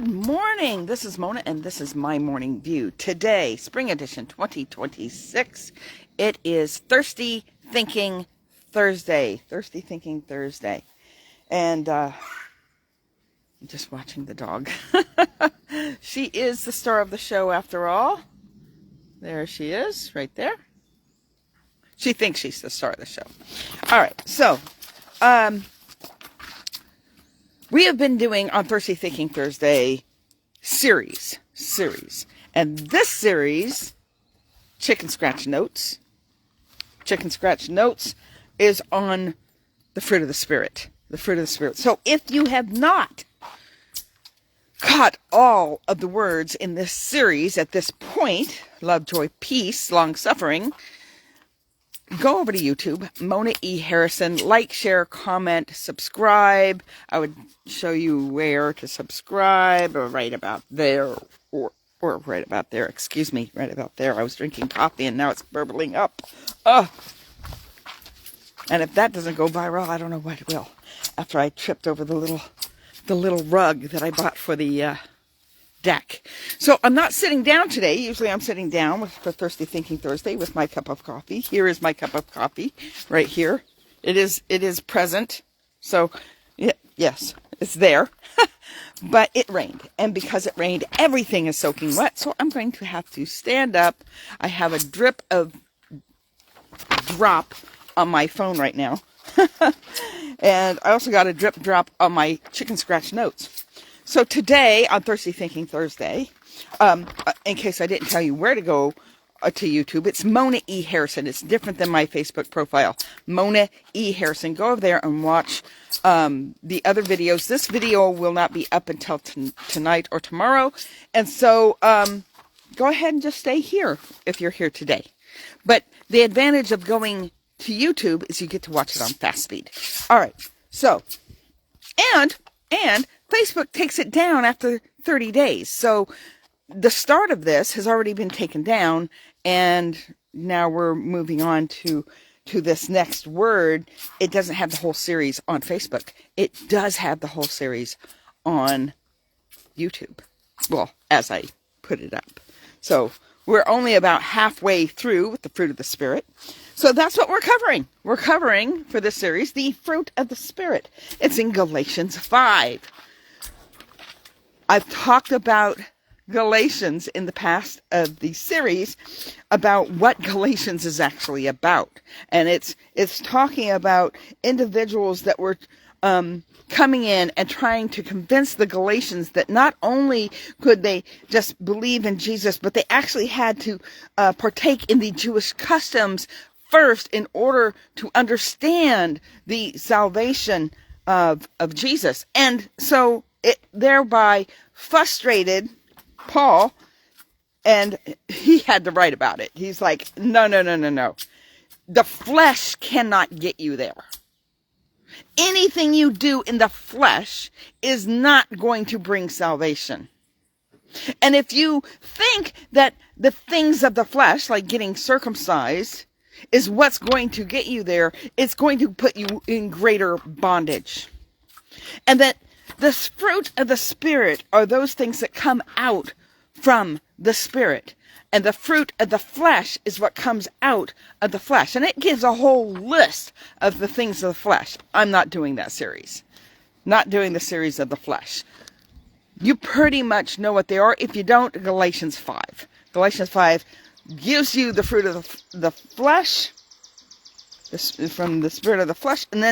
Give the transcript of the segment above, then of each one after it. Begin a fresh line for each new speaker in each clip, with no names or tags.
Good morning. This is Mona, and this is my morning view. Today, Spring Edition 2026. It is Thirsty Thinking Thursday. Thirsty Thinking Thursday. And I'm just watching the dog. She is the star of the show after all. There she is, right there. She thinks she's the star of the show. All right, so we have been doing on Thirsty Thinking Thursday series. And this series, Chicken Scratch Notes, is on the fruit of the Spirit. The fruit of the Spirit. So if you have not caught all of the words in this series at this point, love, joy, peace, long-suffering, go over to YouTube, Mona E. Harrison, like, share, comment, subscribe. I would show you where to subscribe, or right about there, or right about there, excuse me, right about there. I was drinking coffee and now it's burbling up. And if that doesn't go viral, I don't know what will. After I tripped over the little rug that I bought for the deck. So I'm not sitting down today. Usually I'm sitting down for Thirsty Thinking Thursday with my cup of coffee. Here is my cup of coffee right here. It is present. So yes, it's there. But it rained. And because it rained, everything is soaking wet. So I'm going to have to stand up. I have a drop on my phone right now. And I also got a drop on my Chicken Scratch Notes. So today, on Thirsty Thinking Thursday, in case I didn't tell you where to go to YouTube, it's Mona E. Harrison. It's different than my Facebook profile. Mona E. Harrison. Go over there and watch the other videos. This video will not be up until tonight or tomorrow. And so go ahead and just stay here if you're here today. But the advantage of going to YouTube is you get to watch it on fast speed. All right. So, and Facebook takes it down after 30 days. So the start of this has already been taken down, and now we're moving on to this next word. It doesn't have the whole series on Facebook. It does have the whole series on YouTube. Well, as I put it up. So we're only about halfway through with the fruit of the Spirit. So that's what we're covering. We're covering, for this series, the fruit of the Spirit. It's in Galatians 5. I've talked about Galatians in the past of the series about what Galatians is actually about. And it's talking about individuals that were coming in and trying to convince the Galatians that not only could they just believe in Jesus, but they actually had to partake in the Jewish customs first in order to understand the salvation of Jesus. And so it thereby frustrated Paul, and he had to write about it. He's like, no. The flesh cannot get you there. Anything you do in the flesh is not going to bring salvation. And if you think that the things of the flesh, like getting circumcised, is what's going to get you there, it's going to put you in greater bondage. And that the fruit of the Spirit are those things that come out from the Spirit. And the fruit of the flesh is what comes out of the flesh. And it gives a whole list of the things of the flesh. I'm not doing that series. Not doing the series of the flesh. You pretty much know what they are. If you don't, Galatians 5. Galatians 5 gives you the fruit of the flesh, from the spirit of the flesh, and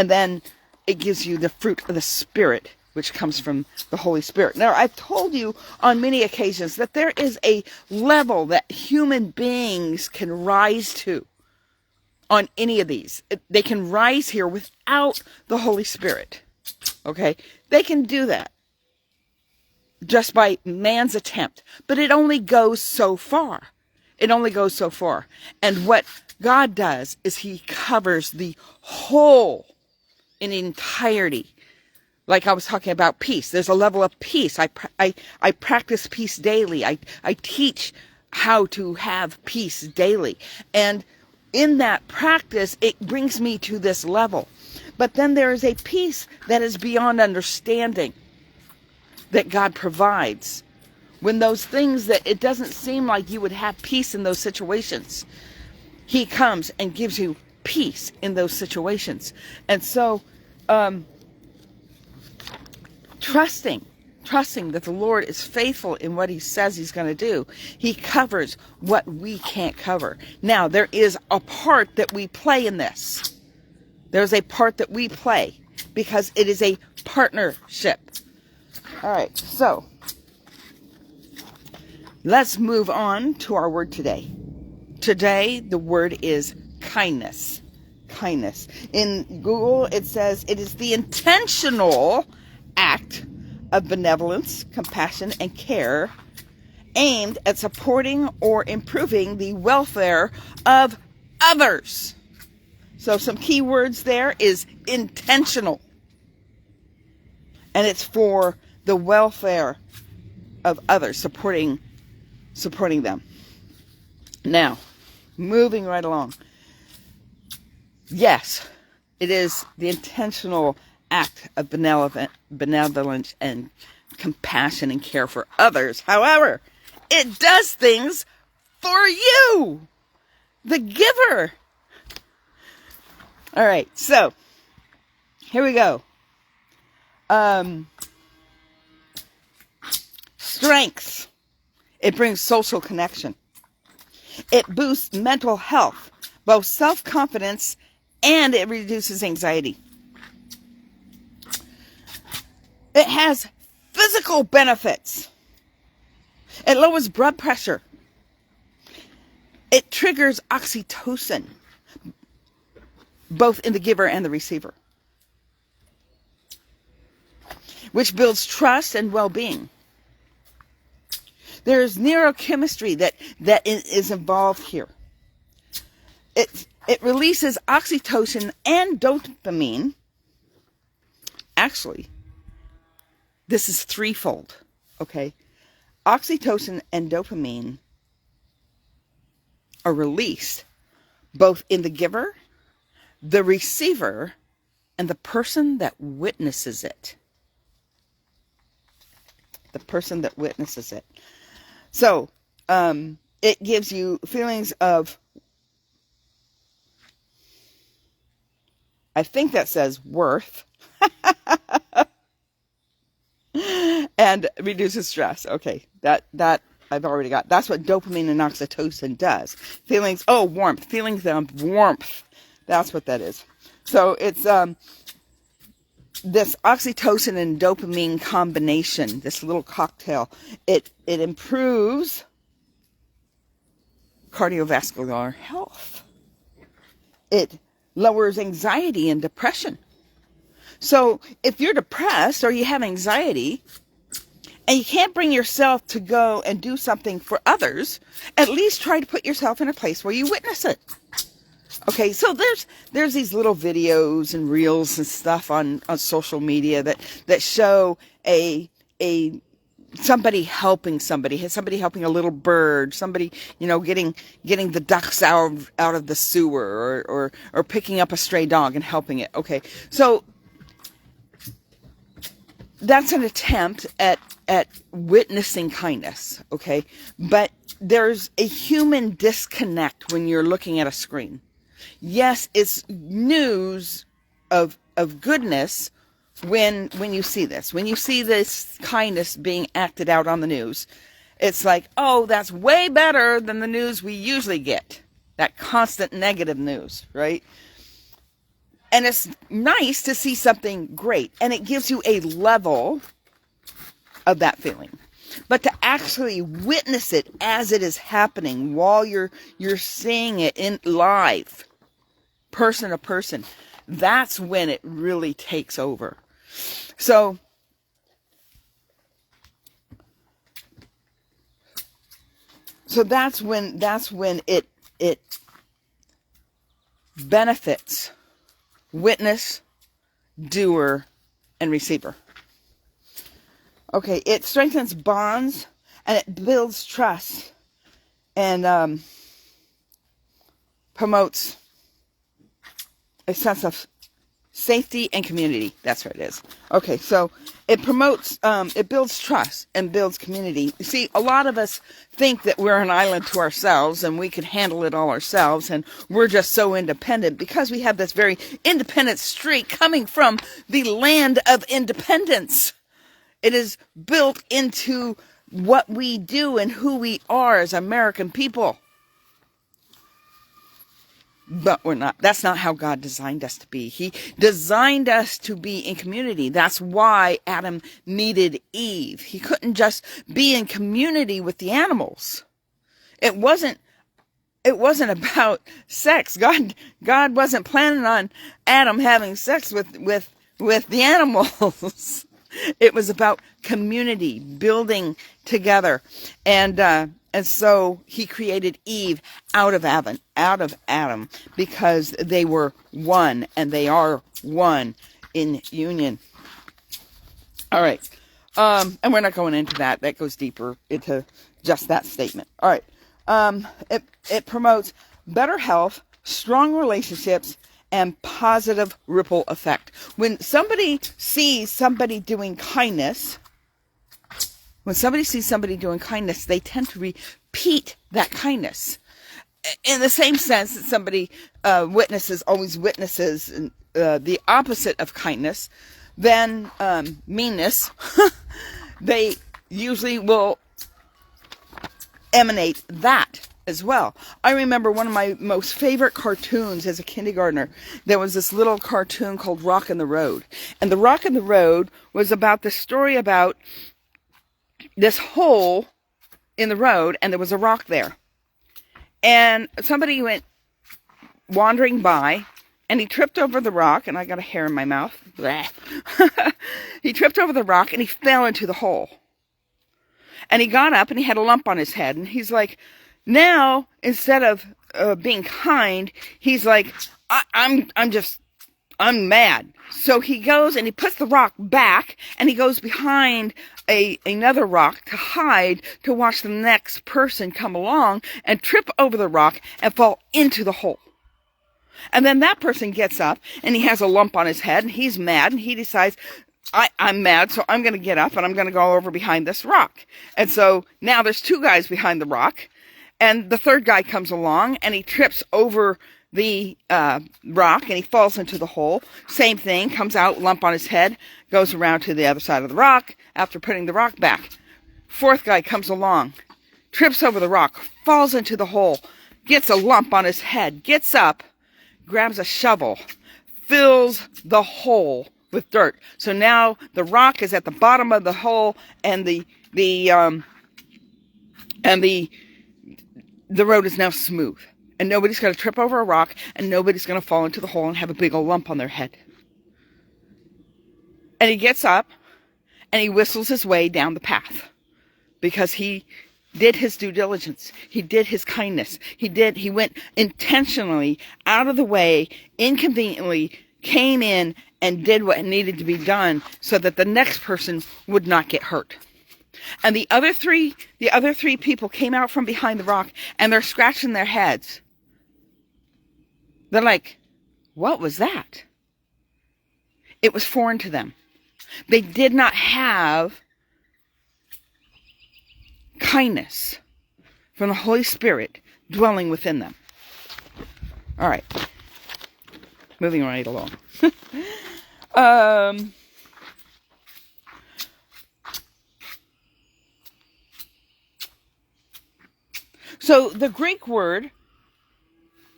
then it gives you the fruit of the Spirit, which comes from the Holy Spirit. Now, I've told you on many occasions that there is a level that human beings can rise to on any of these. They can rise here without the Holy Spirit. Okay? They can do that just by man's attempt. But it only goes so far. It only goes so far. And what God does is he covers the whole in entirety. Like I was talking about peace. There's a level of peace. I practice peace daily. I teach how to have peace daily. And in that practice, it brings me to this level. But then there is a peace that is beyond understanding. that God provides. When those things that it doesn't seem like you would have peace in those situations, He comes and gives you peace in those situations. And so, trusting that the Lord is faithful in what He says He's going to do. He covers what we can't cover. Now, there is a part that we play in this. There's a part that we play because it is a partnership. All right, so let's move on to our word today. Today, the word is kindness. Kindness. In Google, it says it is the intentional act of benevolence, compassion, and care aimed at supporting or improving the welfare of others. So some key words there is intentional. And it's for the welfare of others, supporting them. Now, moving right along. Yes, it is the intentional act of benevolence and compassion and care for others. However, it does things for you, the giver. All right, so here we go. Strengths. It brings social connection. It boosts mental health, both self-confidence, and it reduces anxiety. It has physical benefits. It lowers blood pressure. It triggers oxytocin, both in the giver and the receiver, which builds trust and well-being. There's neurochemistry that is involved here. It releases oxytocin and dopamine. Actually, this is threefold, okay? Oxytocin and dopamine are released both in the giver, the receiver, and the person that witnesses it. The person that witnesses it. So, it gives you feelings of, I think that says worth, and reduces stress. Okay, that I've already got. That's what dopamine and oxytocin does. Feelings, warmth, feelings of warmth. That's what that is. So it's this oxytocin and dopamine combination, this little cocktail, it improves cardiovascular health. It lowers anxiety and depression. So if you're depressed or you have anxiety and you can't bring yourself to go and do something for others, at least try to put yourself in a place where you witness it. Okay, so there's these little videos and reels and stuff on social media that show somebody helping somebody helping a little bird, somebody, getting the ducks out of the sewer, or picking up a stray dog and helping it. Okay, so that's an attempt at witnessing kindness, okay? But there's a human disconnect when you're looking at a screen. Yes, it's news of goodness when you see this. When you see this kindness being acted out on the news, it's like, oh, that's way better than the news we usually get. That constant negative news, right? And it's nice to see something great, and it gives you a level of that feeling. But to actually witness it as it is happening while you're seeing it in live, person to person, that's when it really takes over. So that's when it benefits witness, doer, and receiver. Okay, it strengthens bonds and it builds trust and promotes a sense of safety, and community. That's what it is. Okay, so it promotes, it builds trust and builds community. You see, a lot of us think that we're an island to ourselves and we can handle it all ourselves, and we're just so independent because we have this very independent streak coming from the land of independence. It is built into what we do and who we are as American people. But we're not. That's not how God designed us to be. He designed us to be in community. That's why Adam needed Eve. He couldn't just be in community with the animals. It wasn't about sex. God wasn't planning on Adam having sex with the animals. It was about community, building together. And so he created Eve out of Adam, because they were one, and they are one in union. All right. And we're not going into that. That goes deeper into just that statement. All right. It promotes better health, strong relationships, and positive ripple effect. When somebody sees somebody doing kindness, they tend to repeat that kindness. In the same sense that somebody always witnesses the opposite of kindness, then meanness, they usually will emanate that as well. I remember one of my most favorite cartoons as a kindergartner. There was this little cartoon called Rock in the Road. And the Rock in the Road was about the story about this hole in the road, and there was a rock there. And somebody went wandering by, and he tripped over the rock, and I got a hair in my mouth. He tripped over the rock, and he fell into the hole. And he got up, and he had a lump on his head, and he's like, now, instead of being kind, he's like, I'm mad. So he goes and he puts the rock back, and he goes behind another rock to hide, to watch the next person come along and trip over the rock and fall into the hole. And then that person gets up, and he has a lump on his head, and he's mad, and he decides, I'm mad, so I'm going to get up, and I'm going to go over behind this rock. And so now there's two guys behind the rock, and the third guy comes along, and he trips over the rock, and he falls into the hole. Same thing, comes out, lump on his head, goes around to the other side of the rock after putting the rock back. Fourth guy comes along, trips over the rock, falls into the hole, gets a lump on his head, gets up, grabs a shovel, fills the hole with dirt. So now the rock is at the bottom of the hole, and the road is now smooth. And nobody's going to trip over a rock, and nobody's going to fall into the hole and have a big old lump on their head. And he gets up, and he whistles his way down the path, because he did his due diligence. He did his kindness. He went intentionally out of the way, inconveniently, came in and did what needed to be done so that the next person would not get hurt. And the other three people came out from behind the rock, and they're scratching their heads. They're like, what was that? It was foreign to them. They did not have kindness from the Holy Spirit dwelling within them. All right. Moving right along. So the Greek word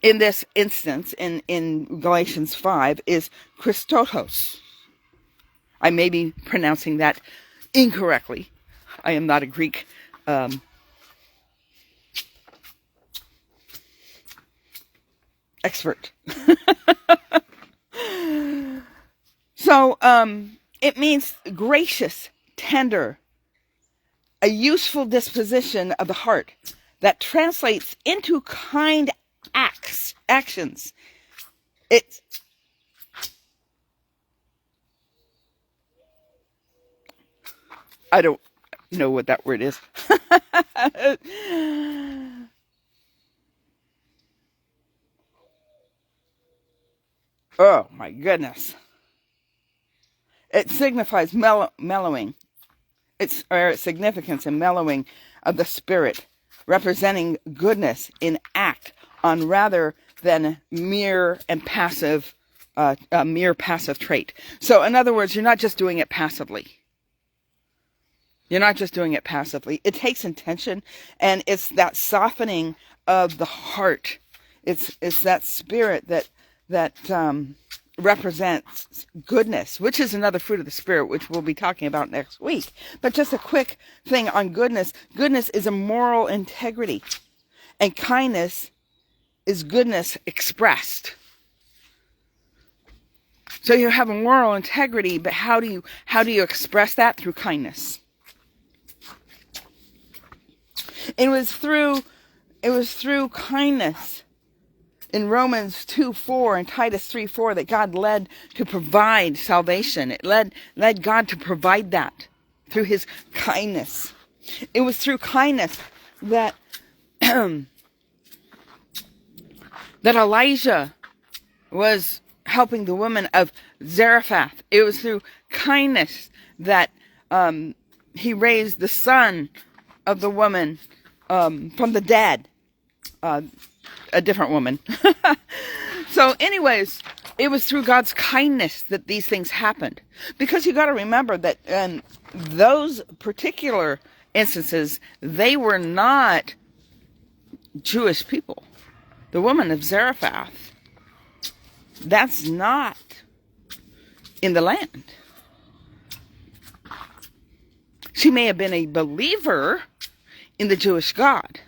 in this instance, in Galatians 5, is Christotos. I may be pronouncing that incorrectly. I am not a Greek expert. So, it means gracious, tender, a useful disposition of the heart that translates into kind actions. I don't know what that word is. Oh my goodness. It signifies mellowing. Its significance in mellowing of the spirit, representing goodness in act on rather than mere passive trait. So in other words, you're not just doing it passively. You're not just doing it passively. It takes intention, and it's that softening of the heart. It's that spirit that represents goodness, which is another fruit of the Spirit, which we'll be talking about next week. But just a quick thing on goodness. Goodness is a moral integrity, and kindness is goodness expressed. So you have a moral integrity, but how do you express that? Through kindness. It was through kindness in Romans 2:4 and Titus 3:4 that God led to provide salvation. It led God to provide that through his kindness. It was through kindness that that Elijah was helping the woman of Zarephath. It was through kindness that he raised the son of the woman from the dead. A different woman. So anyways, it was through God's kindness that these things happened. Because you got to remember that in those particular instances, they were not Jewish people. The woman of Zarephath, that's not in the land. She may have been a believer in the Jewish God,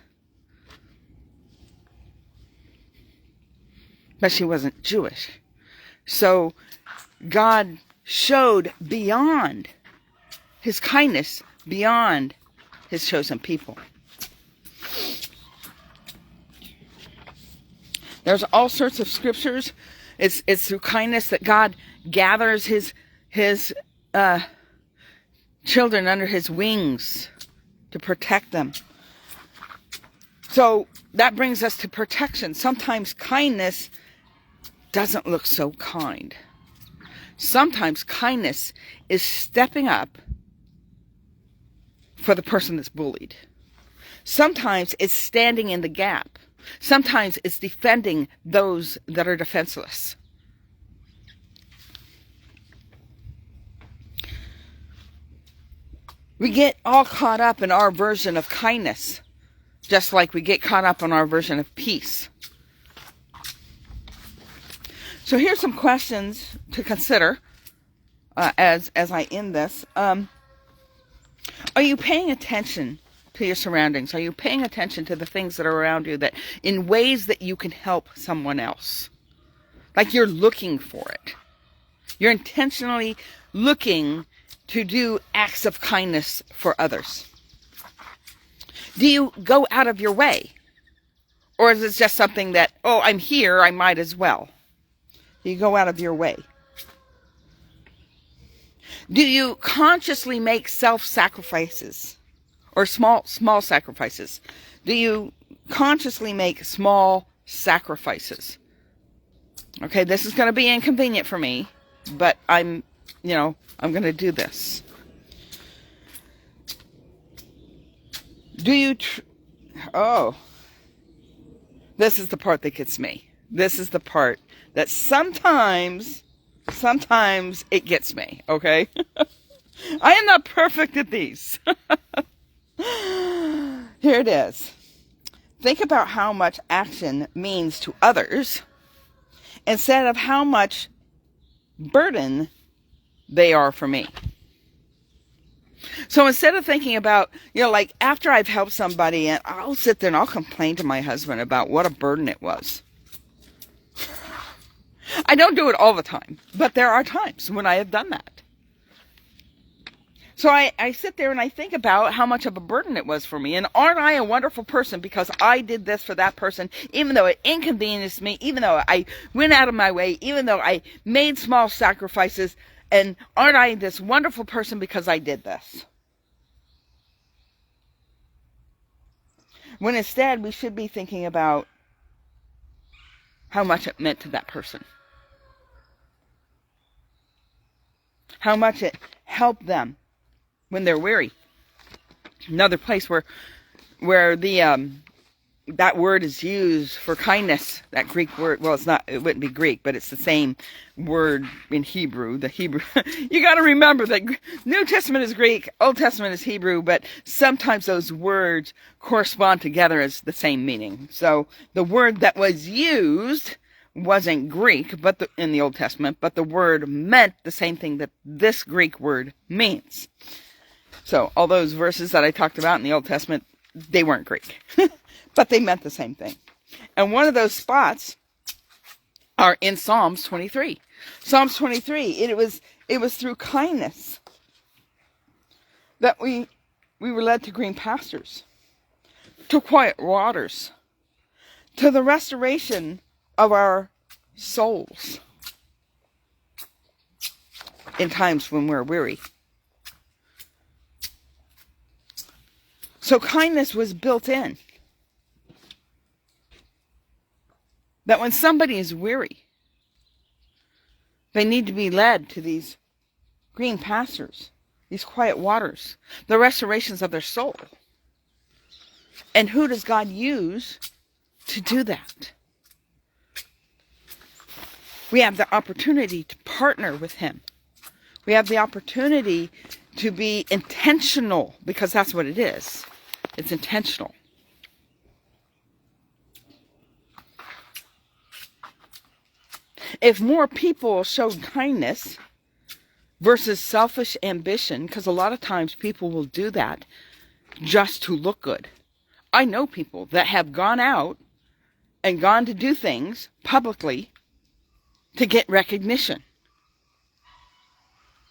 but she wasn't Jewish. So God showed beyond his kindness, beyond his chosen people. There's all sorts of scriptures. It's through kindness that God gathers his children under his wings to protect them. So that brings us to protection. Sometimes kindness doesn't look so kind. Sometimes kindness is stepping up for the person that's bullied. Sometimes it's standing in the gap. Sometimes it's defending those that are defenseless. We get all caught up in our version of kindness, just like we get caught up in our version of peace. So here's some questions to consider as I end this. Are you paying attention to your surroundings? Are you paying attention to the things that are around you, that in ways that you can help someone else? Like you're looking for it. You're intentionally looking to do acts of kindness for others. Do you go out of your way? Or is it just something that, oh, I'm here, I might as well? Do you go out of your way? Do you consciously make self-sacrifices or small sacrifices? Do you consciously make small sacrifices? Okay, this is going to be inconvenient for me, but I'm going to do this. Do you... this is the part that gets me. This is the part that sometimes it gets me, okay? I am not perfect at these. Here it is. Think about how much action means to others instead of how much burden they are for me. So instead of thinking about, like after I've helped somebody, and I'll sit there and I'll complain to my husband about what a burden it was. I don't do it all the time, but there are times when I have done that. So I sit there and I think about how much of a burden it was for me. And aren't I a wonderful person because I did this for that person, even though it inconvenienced me, even though I went out of my way, even though I made small sacrifices. And aren't I this wonderful person because I did this? When instead we should be thinking about how much it meant to that person. how much it helped them when they're weary. Another place where the that word is used for kindness, that Greek word, well, it wouldn't be Greek, but it's the same word in Hebrew. The Hebrew, you got to remember that New Testament is Greek, Old Testament is Hebrew, but sometimes those words correspond together as the same meaning. So the word that was used wasn't Greek, but in the Old Testament, but the word meant the same thing that this Greek word means. So all those verses that I talked about in the Old Testament, they weren't Greek. But they meant the same thing. And one of those spots are in Psalms 23. Psalms 23, it was through kindness that we were led to green pastures, to quiet waters, to the restoration of our souls in times when we're weary. So kindness was built in. That when somebody is weary, they need to be led to these green pastures, these quiet waters, the restorations of their soul. And who does God use to do that? We have the opportunity to partner with Him. We have the opportunity to be intentional, because that's what it is. It's intentional. If more people showed kindness versus selfish ambition, because a lot of times people will do that just to look good. I know people that have gone out and gone to do things publicly to get recognition.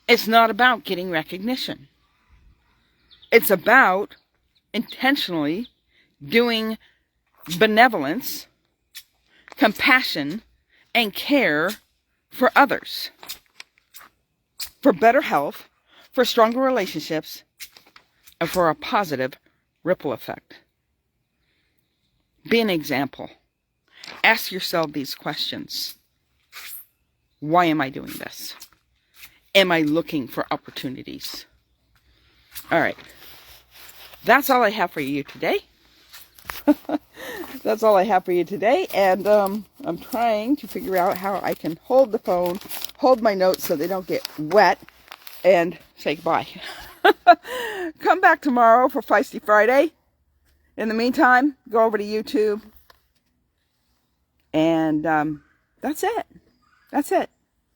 It's not about getting recognition. It's about intentionally doing benevolence, compassion, and care for others, for better health, for stronger relationships, and for a positive ripple effect. Be an example. Ask yourself these questions. Why am I doing this? Am I looking for opportunities? All right. That's all I have for you today. That's all I have for you today, and I'm trying to figure out how I can hold the phone, hold my notes so they don't get wet, and say goodbye. Come back tomorrow for Feisty Friday. In the meantime, go over to YouTube, and that's it. That's it.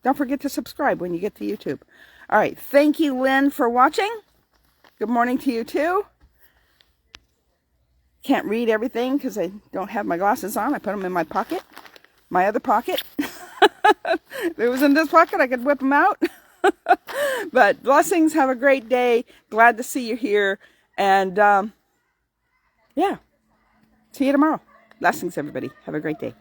Don't forget to subscribe when you get to YouTube. All right. Thank you, Lynn, for watching. Good morning to you, too. Can't read everything because I don't have my glasses on. I put them in my pocket, my other pocket. If it was in this pocket, I could whip them out. But blessings. Have a great day. Glad to see you here. And yeah, see you tomorrow. Blessings, everybody. Have a great day.